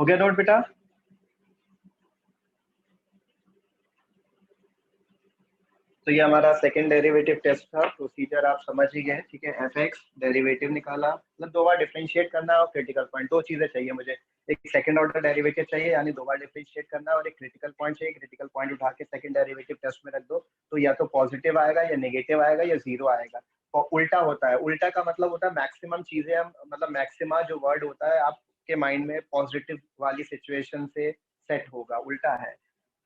हो गया नोट बेटा? तो ये हमारा सेकंड डेरिवेटिव टेस्ट था। प्रोसीजर आप समझ ही गए, ठीक है। एफ एक्स डेरिवेटिव निकाला, मतलब 2 बार डिफरेंशिएट करना और क्रिटिकल पॉइंट, 2 चीजें चाहिए मुझे। एक सेकंड ऑर्डर डेरिवेटिव चाहिए, यानी 2 बार डिफरेंशिएट करना, और एक क्रिटिकल पॉइंट चाहिए। क्रिटिकल पॉइंट उठा के सेकंड डेरिवेटिव टेस्ट में रख दो, तो या तो पॉजिटिव आएगा या नेगेटिव आएगा या जीरो आएगा। और उल्टा होता है, उल्टा का मतलब होता है मैक्सिमम चीजें हम, मतलब मैक्सिमा जो वर्ड होता है आपके माइंड में पॉजिटिव वाली सिचुएशन से सेट होगा, उल्टा है।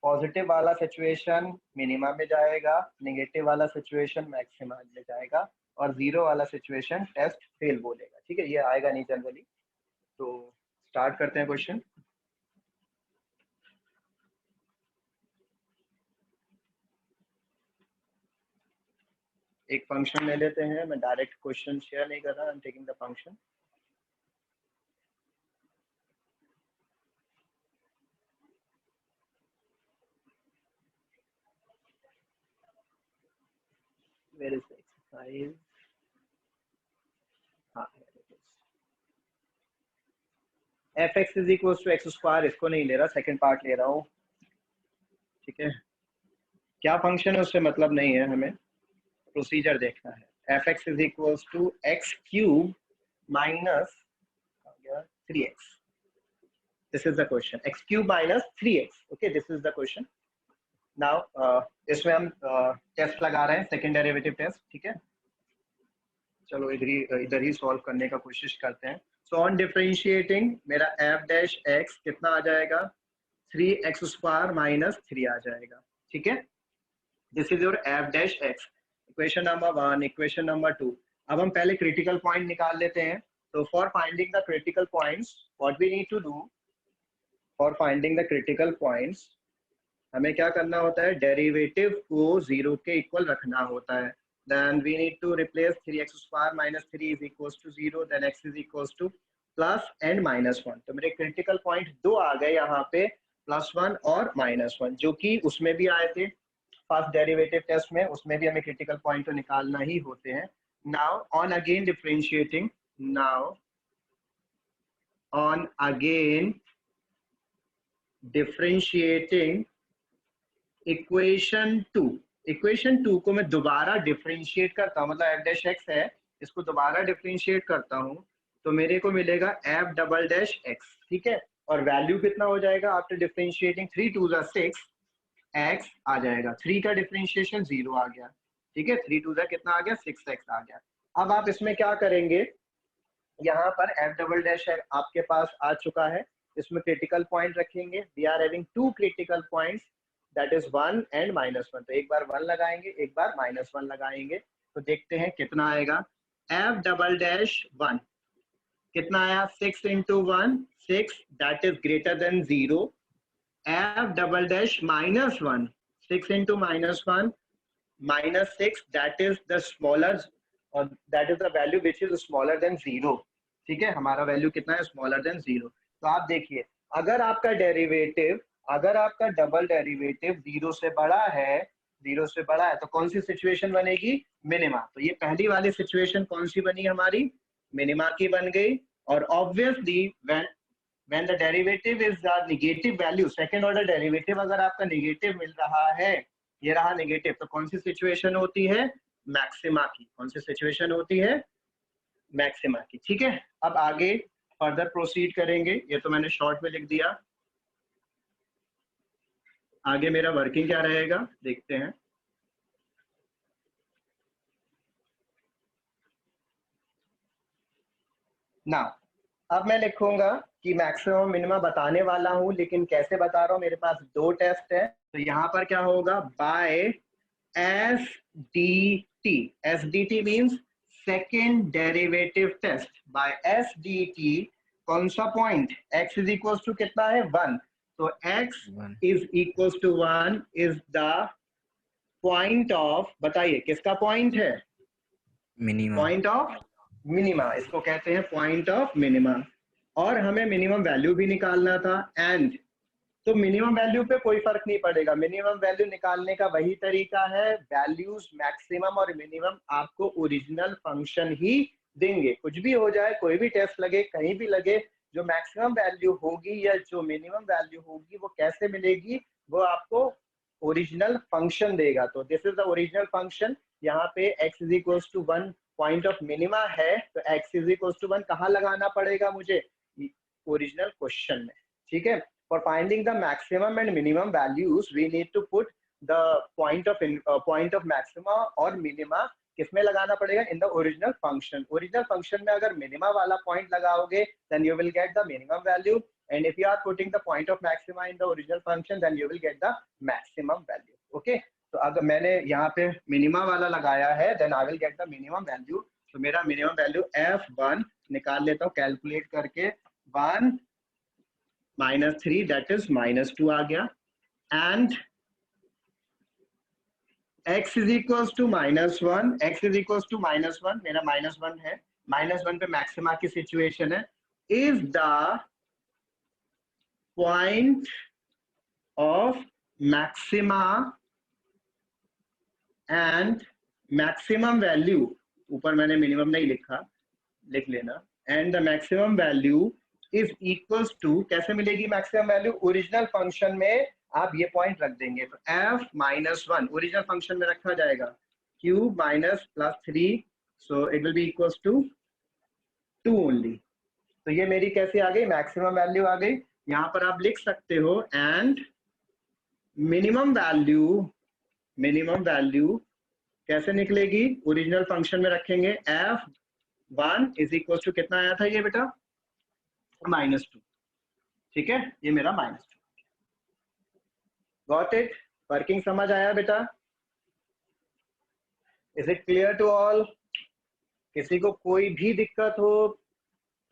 पॉजिटिव वाला सिचुएशन मिनिमा में जाएगा, नेगेटिव वाला सिचुएशन मैक्सिमा में जाएगा, और जीरो वाला सिचुएशन टेस्ट फेल बोलेगा, ठीक है। ये आएगा नहीं जनरली। तो स्टार्ट करते हैं क्वेश्चन। एक फंक्शन ले लेते हैं, मैं डायरेक्ट क्वेश्चन शेयर नहीं कर रहा, I am taking the function. Where is the exercise? हाँ, f x is equal to x square, इसको नहीं ले रहा, सेकंड पार्ट ले रहा हूँ, ठीक है। क्या फंक्शन है उससे मतलब नहीं है, हमें प्रोसीजर देखना है। F x is equal to x cube minus 3x. This is the question. X cube minus 3x. Okay, this is the question. Now, इसमें हम टेस्ट लगा रहे हैं, सेकेंड डेरिवेटिव टेस्ट, ठीक है। चलो इधर ही सॉल्व करने का कोशिश करते हैं। सो ऑन डिफरेंशिएटिंग मेरा एफ डैश एक्स कितना आ जाएगा? 3x स्क्वायर माइनस 3 आ जाएगा, ठीक है। This is your F dash x, equation number 1। Equation number 2, अब हम पहले क्रिटिकल पॉइंट निकाल लेते हैं। तो for finding the critical points what we need to do, for finding the critical points हमें क्या करना होता है? डेरिवेटिव को 0 के इक्वल रखना होता है। Then we need to replace 3x square minus 3 is equals to 0, then x is equals to plus and minus 1। तो मेरे क्रिटिकल पॉइंट 2 आ गए यहाँ पे, +1 और -1, जो कि उसमें भी आए थे फर्स्ट डेरिवेटिव टेस्ट में, उसमें भी हमें क्रिटिकल पॉइंट तो निकालना ही होते हैं। Now on again differentiating, now on again differentiating equation 2 को मैं दोबारा डिफरेंशिएट करता हूँ, मतलब एफ डैश एक्स है, इसको दोबारा डिफरेंशिएट करता हूँ, तो मेरे को मिलेगा एफ डबल डैश एक्स, ठीक है। और वैल्यू कितना हो जाएगा आफ्टर डिफरेंशिएटिंग? 3 2 6, एक्स आ जाएगा। 3 का डिफरेंशिएशन 0 आ गया, ठीक है। 3 2 कितना आ गया? 6x आ गया। अब आप इसमें क्या करेंगे? यहाँ पर एफ डबल डैश आपके पास आ चुका है, इसमें क्रिटिकल पॉइंट रखेंगे। We are having 2 critical points, that is 1 and -1। तो एक बार 1 लगाएंगे, एक बार -1 लगाएंगे, तो देखते हैं कितना आएगा। एफ डबल डैश 1 कितना आया? 6 into 1 6, that is greater than 0। F double dash -1 6 into -1 -6, that is the smaller, और that is the value which is smaller than 0, ठीक है। हमारा वैल्यू कितना है? Smaller than 0। तो आप देखिए, अगर आपका डेरिवेटिव, अगर आपका डबल डेरिवेटिव 0 से बड़ा है, 0 से बड़ा है, तो कौन सी सिचुएशन बनेगी? मिनिमा। तो ये पहली वाली सिचुएशन कौन सी बनी हमारी? मिनिमा की बन गई। और obviously when the derivative is the negative value, second order derivative अगर आपका नेगेटिव मिल रहा है, ये रहा नेगेटिव, तो कौन सी सिचुएशन होती है? मैक्सिमा की। कौन सी सिचुएशन होती है? मैक्सिमा की, ठीक है। अब आगे फर्दर प्रोसीड करेंगे, ये तो मैंने शॉर्ट में लिख दिया। आगे मेरा वर्किंग क्या रहेगा देखते हैं। ना, अब मैं लिखूंगा कि मैक्सिमम मिनिमम बताने वाला हूं, लेकिन कैसे बता रहा हूं? मेरे पास 2 टेस्ट है, तो यहाँ पर क्या होगा? By S D T. S D T means second derivative test. By S D T कौन सा point? x is equal to कितना है? 1। तो x is equal to 1 is the point of, बताइए किसका पॉइंट है? मिनिमम। पॉइंट ऑफ मिनिमा, इसको कहते हैं पॉइंट ऑफ मिनिमा। और हमें मिनिमम वैल्यू भी निकालना था, एंड तो मिनिमम वैल्यू पे कोई फर्क नहीं पड़ेगा। मिनिमम वैल्यू निकालने का वही तरीका है, वैल्यूज मैक्सिमम और मिनिमम आपको ओरिजिनल फंक्शन ही देंगे। कुछ भी हो जाए, कोई भी टेस्ट लगे, कहीं भी लगे, जो मैक्सिमम वैल्यू होगी या जो मिनिमम वैल्यू होगी वो कैसे मिलेगी, वो आपको ओरिजिनल फंक्शन देगा। तो this is the original function. यहाँ पे x is equal to 1 point of minima है, तो x इज इक्वल टू 1 कहाँ लगाना पड़ेगा मुझे, ओरिजिनल क्वेश्चन में। ठीक है, for finding the maximum and minimum values we need to put the point of maxima और मिनिमा किसमें लगाना पड़ेगा, in the original function. Original function में अगर मिनिमा वाला पॉइंट लगाओगे then you will get the minimum value, and if you are putting the point of maxima in the original function then you will get the maximum value। okay, तो अगर मैंने यहाँ पे minima वाला लगाया है then I will get the minimum value। तो मेरा मिनिमम वैल्यू f1 निकाल लेता हूँ कैलकुलेट करके, 1 - 3 दैट इज -2 आ गया, and x is equal to -1, x is equal to -1, मेरा -1 है, -1 पे मैक्सिमा की सिचुएशन है, is the point of maxima and maximum value, ऊपर मैंने मिनिमम नहीं लिखा, लिख लेना, and the maximum value is equals to, कैसे मिलेगी मैक्सिमम वैल्यू, ओरिजिनल फंक्शन में आप ये पॉइंट रख देंगे, तो f -1 ओरिजिनल फंक्शन में रखा जाएगा, cube minus plus 3, so it will be equals to 2 only. तो ये मेरी कैसे आ गई, मैक्सिमम वैल्यू आ गई। यहाँ पर आप लिख सकते हो एंड मिनिमम वैल्यू कैसे निकलेगी, ओरिजिनल फंक्शन में रखेंगे, f1 इज इक्वल टू कितना आया था ये बेटा, -2। ठीक है, ये मेरा -2। गॉट इट, वर्किंग समझ आया बेटा, is it clear to all? किसी को कोई भी दिक्कत हो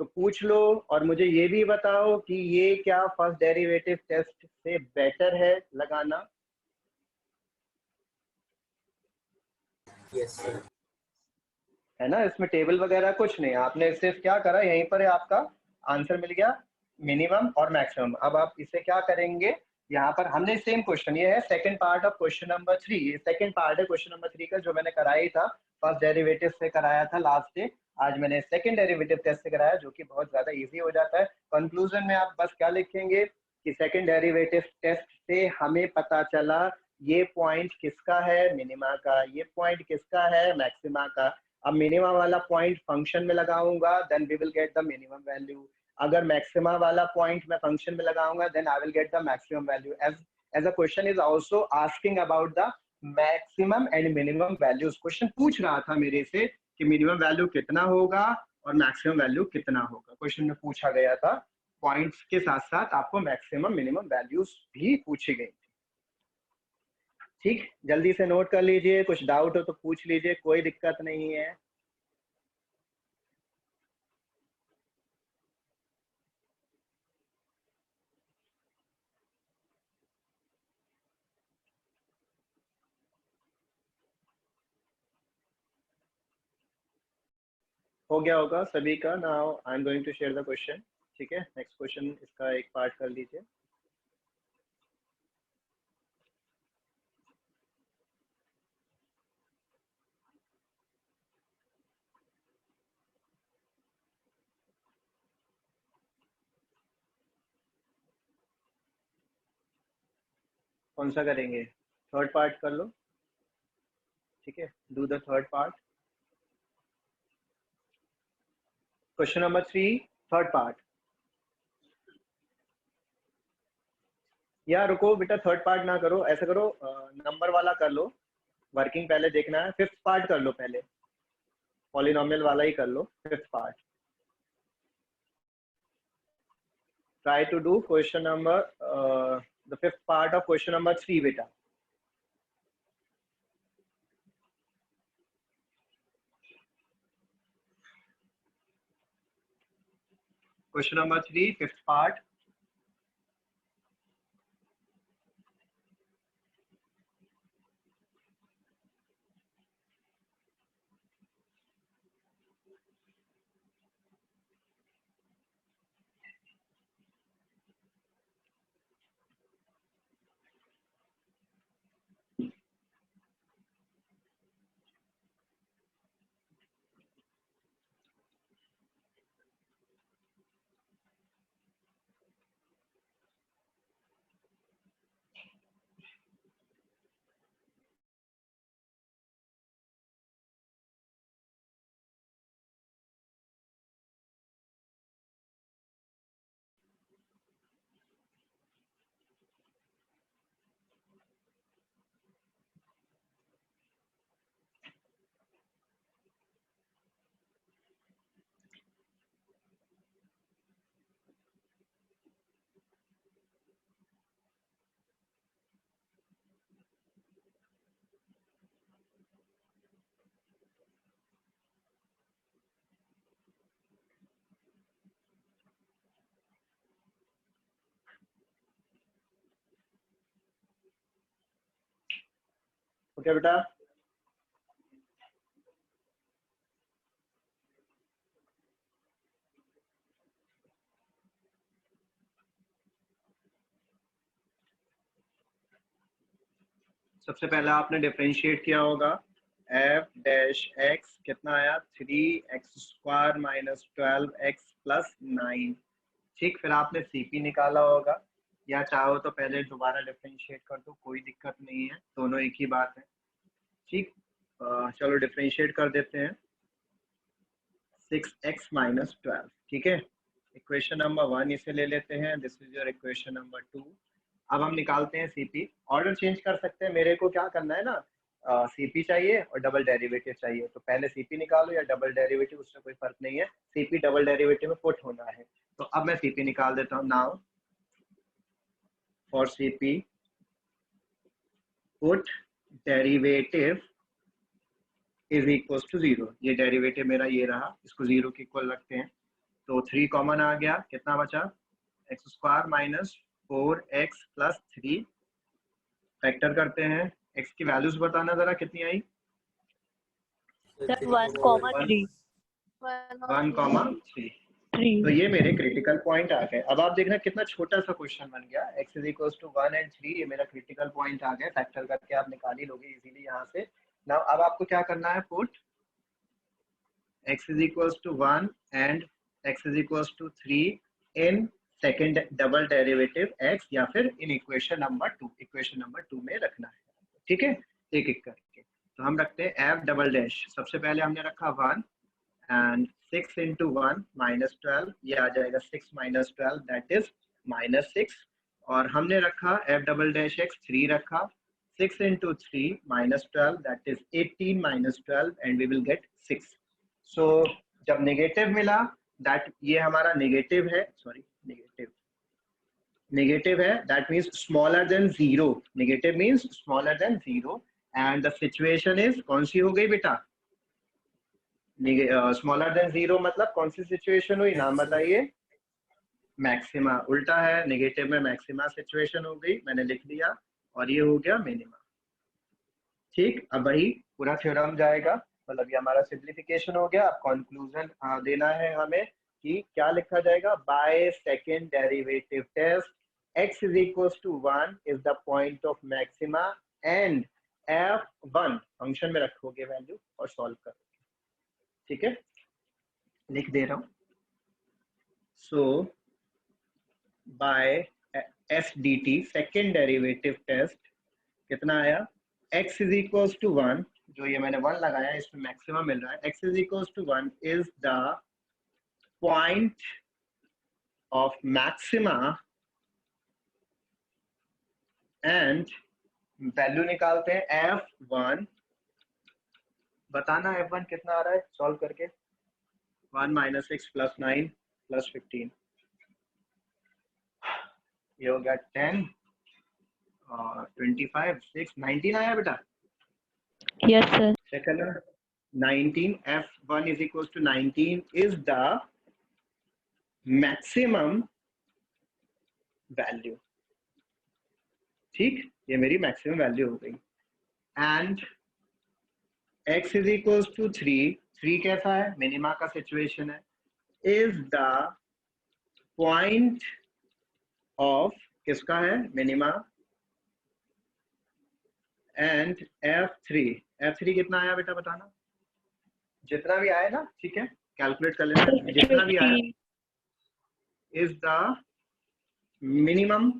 तो पूछ लो, और मुझे ये भी बताओ कि ये क्या फर्स्ट डेरिवेटिव टेस्ट से बेटर है लगाना? Yes sir. है ना, इसमें टेबल वगैरह कुछ नहीं, आपने सिर्फ क्या करा, यहीं पर आपका आंसर मिल गया, मिनिमम और मैक्सिमम। अब आप इसे क्या करेंगे, यहाँ पर हमने सेम क्वेश्चन, ये है second part of question number 3, ये सेकंड पार्ट है क्वेश्चन नंबर 3 का, जो मैंने कराया था फर्स्ट डेरिवेटिव से कराया था लास्ट डे, आज मैंने सेकंड डेरिवेटिव टेस्ट से कराया, जो कि बहुत ज्यादा इजी हो जाता है। कंक्लूजन में आप बस क्या लिखेंगे कि सेकंड डेरिवेटिव टेस्ट से हमें पता चला ये पॉइंट किसका है, मिनिमा का, ये पॉइंट किसका है, मैक्सिमा का। अब मिनिमा वाला पॉइंट फंक्शन में लगाऊंगा then we will get the minimum value, अगर मैक्सिमा वाला पॉइंट मैं फंक्शन में लगाऊंगा then I will get the maximum value. As a question is also asking about the maximum and minimum values. Question पूछ रहा था मेरे से कि मिनिमम वैल्यू कितना होगा और मैक्सिमम वैल्यू कितना होगा, क्वेश्चन में पूछा गया था, पॉइंट्स के साथ साथ आपको मैक्सिमम मिनिमम वैल्यूज भी पूछी गई। ठीक, जल्दी से नोट कर लीजिए, कुछ डाउट हो तो पूछ लीजिए, कोई दिक्कत नहीं है। हो गया होगा सभी का। Now I am going to share the question. ठीक है, नेक्स्ट क्वेश्चन इसका एक पार्ट कर लीजिए। कौन सा करेंगे, थर्ड पार्ट कर लो। ठीक है, do the third part, question number 3 third part. या रुको बेटा, थर्ड पार्ट ना करो, ऐसा करो नंबर वाला कर लो, वर्किंग पहले देखना है, फिफ्थ पार्ट कर लो पहले, पॉलिनोमियल वाला ही कर लो fifth part. Try to do question number the fifth part of question number 3 बेटा। Question number 3 fifth part. Okay बेटा, सबसे पहले आपने डिफरेंशिएट किया होगा एफ डैश एक्स कितना आया 3x² माइनस 12x प्लस 9। ठीक, फिर आपने सीपी निकाला होगा, या चाहो तो पहले दोबारा डिफरेंशिएट कर दो, कोई दिक्कत नहीं है, दोनों एक ही बात है। ठीक, चलो डिफरेंशिएट कर देते हैं 6x माइनस 12। ठीक है, इक्वेशन नंबर 1 इसे ले लेते हैं, this is your equation number 2। अब हम निकालते हैं सीपी। ऑर्डर चेंज कर सकते हैं, मेरे को क्या करना है ना, सीपी चाहिए और डबल डेरिवेटिव चाहिए, तो पहले सीपी निकालो या डबल डेरिवेटिव, उससे कोई फर्क नहीं है, सीपी डबल डेरिवेटिव में पुट होना है। तो अब मैं सीपी निकाल देता हूँ। Now for CP put derivative is equal to 0। ये डेरिवेटिव मेरा ये रहा, इसको 0 के इक्वल रखते हैं, तो 3 कॉमन आ गया, कितना बचा x² minus 4x plus 3। Factor करते हैं, x की वैल्यूज बताना जरा कितनी आई। 1,3 तो ये मेरे क्रिटिकल पॉइंट आ गए। अब आप देखना कितना छोटा सा क्वेश्चन बन गया, x is equal to 1 and 3, ये मेरा क्रिटिकल पॉइंट आ गया, फैक्टर करके आप निकाल ही लोगे इजीली यहाँ से। नाउ अब आपको क्या करना है, put x is equal to 1 and x is equal to 3 in second double derivative x, या फिर in equation number 2, equation number 2 में रखना है। ठीक है, एक एक करके। तो हम रखते हैं f डबल डैश, सबसे पहले हमने रखा 1 एंड 6 इंटू 1 माइनस 12, ये आ जाएगा 6 माइनस 12 दैट इज माइनस 6। और हमने रखा f डबल डैश x 3 रखा, 6 into 3 minus 12 that is 18 minus 12 and we will get 6। So जब नेगेटिव मिला, दैट ये हमारा नेगेटिव है, सॉरी नेगेटिव है, that means smaller than 0, negative means smaller than 0, and the situation is कौन सी हो गई बेटा, स्मॉलर देन 0, मतलब कौन सी सिचुएशन हुई, नाम बताइए, मैक्सिमा। उल्टा है, नेगेटिव में मैक्सिमा सिचुएशन हो गई, मैंने लिख दिया, और ये हो गया मिनिमा। ठीक, अब वही पूरा थ्योरम जाएगा, मतलब ये हमारा सिंप्लीफिकेशन हो गया। अब कंक्लूजन देना है हमें कि क्या लिखा जाएगा, by second derivative test x is equals to 1 is the point of maxima and f1 function में रखोगे वैल्यू और सॉल्व करोगे। ठीक है, लिख दे रहा हूं। So by SDT second derivative test कितना आया, x is equals to 1, जो ये मैंने 1 लगाया इसमें मैक्सिमम मिल रहा है, x is equals to 1 is the point of maxima and value निकालते हैं f1, बताना f1 कितना आ रहा है सॉल्व करके, 1 माइनस 6 प्लस 9 प्लस 15, ये हो गया 10 और 25 6 19 आया बेटा। Yes sir. Second 19, f1 is equals to 19 is the maximum value। ठीक, ये मेरी मैक्सिमम वैल्यू हो गई। And x is equals to 3, 3 कैसा है, मिनिमा का सिचुएशन है, is the point of किसका है, मिनिमा, एंड f3 कितना आया बेटा बताना, जितना भी आया ना, ठीक है कैलकुलेट कर लेना, जितना भी आया is the minimum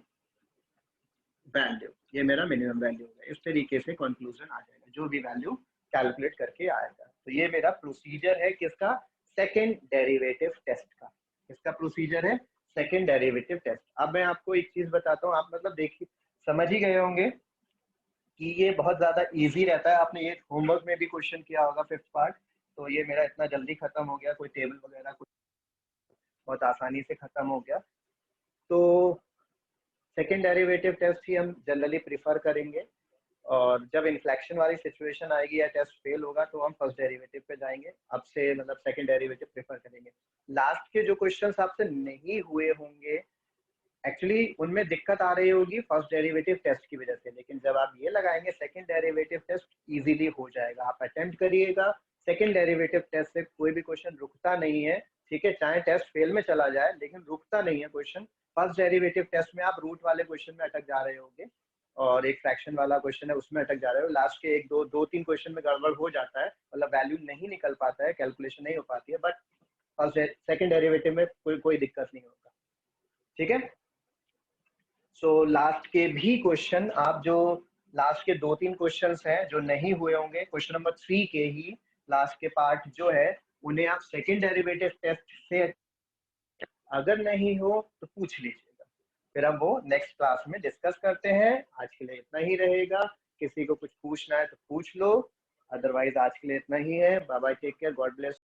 वैल्यू, ये मेरा मिनिमम वैल्यू है। इस तरीके से कंक्लूजन आ जाएगा, जो भी वैल्यू कैलकुलेट करके आएगा। तो ये मेरा प्रोसीजर है किसका, सेकेंड डेरिवेटिव टेस्ट का। किसका प्रोसीजर है, सेकेंड डेरिवेटिव टेस्ट। अब मैं आपको एक चीज बताता हूँ, आप मतलब देखिए समझ ही गए होंगे कि ये बहुत ज्यादा इजी रहता है। आपने ये होमवर्क में भी क्वेश्चन किया होगा 5th पार्ट, तो ये मेरा इतना जल्दी खत्म हो गया, कोई टेबल वगैरह कुछ बहुत आसानी से खत्म हो गया। तो सेकेंड डेरिवेटिव टेस्ट ही हम जनरली प्रिफर करेंगे, और जब इन्फ्लेक्शन वाली सिचुएशन आएगी या टेस्ट फेल होगा तो हम फर्स्ट डेरिवेटिव पे जाएंगे, अब से मतलब सेकेंड डेरिवेटिव प्रेफर करेंगे। लास्ट के जो क्वेश्चंस आपसे नहीं हुए होंगे एक्चुअली उनमें दिक्कत आ रही होगी फर्स्ट डेरिवेटिव टेस्ट की वजह से, लेकिन जब आप ये लगाएंगे सेकंड डेरिवेटिव टेस्ट इजीली हो जाएगा। आप अटेम्प्ट करिएगा, सेकंड डेरिवेटिव टेस्ट से कोई भी क्वेश्चन रुकता नहीं है, ठीक है, चाहे टेस्ट फेल में चला जाए लेकिन रुकता नहीं है क्वेश्चन। फर्स्ट डेरिवेटिव टेस्ट में आप रूट वाले क्वेश्चन में अटक जा रहे होंगे और एक फ्रैक्शन वाला क्वेश्चन है उसमें अटक जा रहे हो, लास्ट के एक दो तीन क्वेश्चन में गड़बड़ हो जाता है, मतलब वैल्यू नहीं निकल पाता है, कैलकुलेशन नहीं हो पाती है, बट फर्स्ट सेकंड डेरिवेटिव में कोई दिक्कत नहीं होगा, ठीक है। सो लास्ट के भी क्वेश्चन, आप जो लास्ट के 2-3 क्वेश्चंस हैं जो नहीं हुए होंगे, क्वेश्चन नंबर 3 के ही लास्ट के पार्ट जो है उन्हें आप सेकंड डेरिवेटिव टेस्ट से अगर नहीं हो तो पूछ लीजिएगा, फिर हम वो नेक्स्ट क्लास में डिस्कस करते हैं। आज के लिए इतना ही रहेगा, किसी को कुछ पूछना है तो पूछ लो, अदरवाइज आज के लिए इतना ही है। Bye bye, take care, God bless.